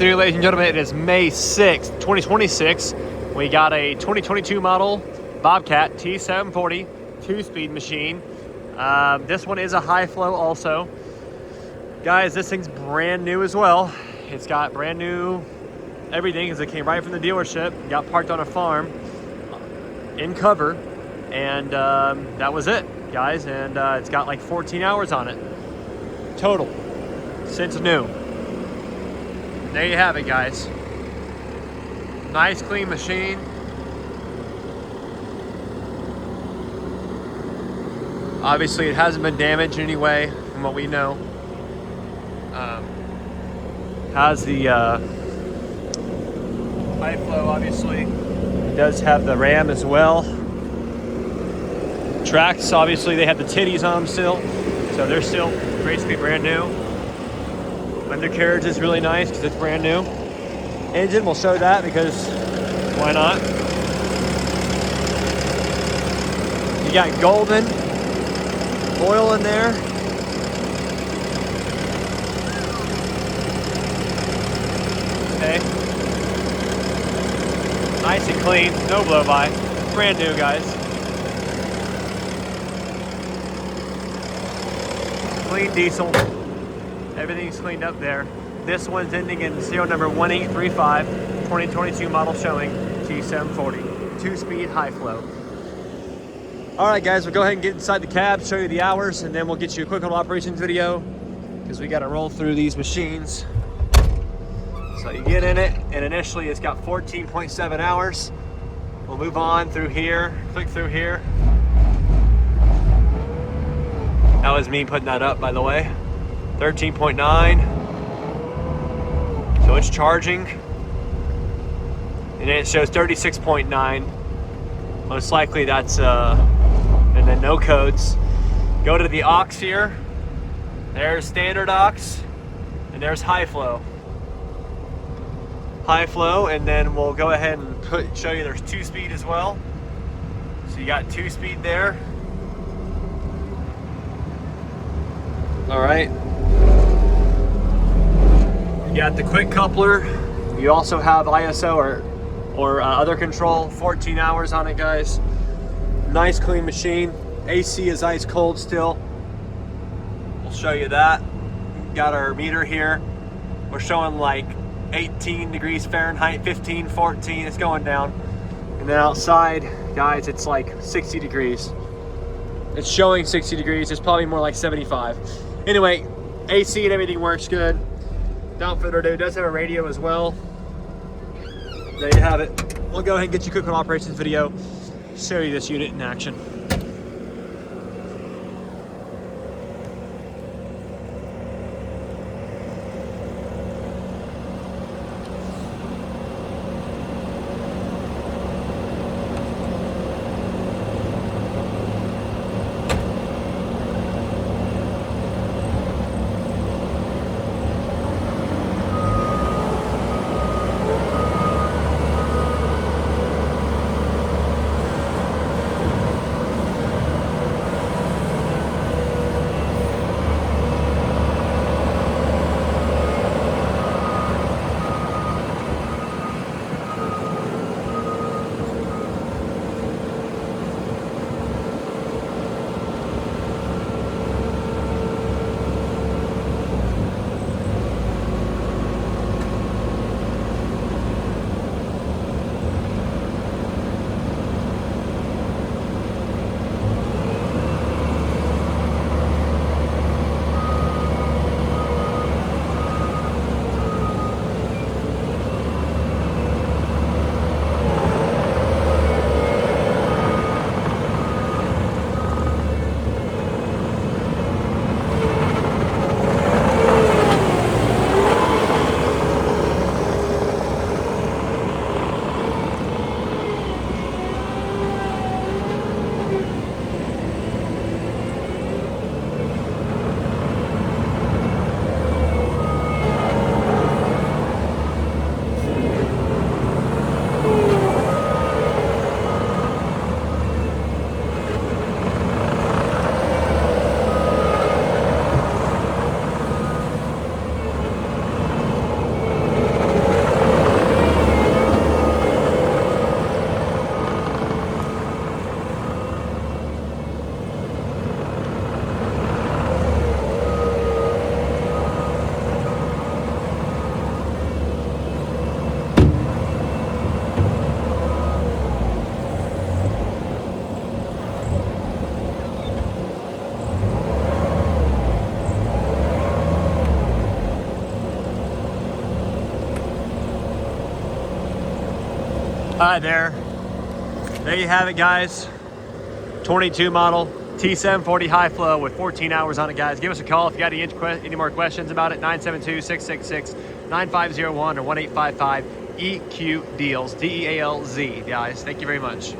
Ladies and gentlemen, it is May 6th, 2026. We got a 2022 model Bobcat T740 two-speed machine. This one is a high flow also. Guys, this thing's brand new as well. It's got brand new everything because it came right from the dealership. Got parked on a farm in cover, and that was it, guys. And it's got like 14 hours on it total since new. There you have it, guys. Nice clean machine. Obviously it hasn't been damaged in any way from what we know. Has the high flow, obviously. It does have the RAM as well. Tracks, obviously they have the titties on them still, so they're still basically brand new. Undercarriage is really nice because it's brand new. Engine, we'll show that because why not? You got golden oil in there. Okay. Nice and clean, no blow by. Brand new, guys. Clean diesel. Everything's cleaned up there. This one's ending in serial number 1835, 2022 model showing T740, two-speed high flow. All right, guys, we'll go ahead and get inside the cab, show you the hours, and then we'll get you a quick little operations video because we got to roll through these machines. So you get in it, and initially it's got 14.7 hours. We'll move on through here, click through here. That was me putting that up, by the way. 13.9. So it's charging. And then it shows 36.9. Most likely that's, and then no codes. Go to the aux here. There's standard aux. And there's high flow. High flow, and then we'll go ahead and show you there's two-speed as well. So you got two-speed there. All right. You got the quick coupler. You also have ISO or other control. 14 hours on it, guys. Nice clean machine. AC is ice cold still. We'll show you that. Got our meter here. We're showing like 18 degrees Fahrenheit, 15, 14. It's going down. And then outside, guys, it's like 60 degrees. It's showing 60 degrees. It's probably more like 75. Anyway, AC and everything works good. Without further ado, it does have a radio as well. There you have it. We'll go ahead and get you a quick operations video, show you this unit in action. right, there you have it, guys. 22 model T740 high flow with 14 hours on it, guys. Give us a call if you got any more questions about it. 972-666-9501 or 1-855-EQ-DEALS, DEALZ, guys. Thank you very much.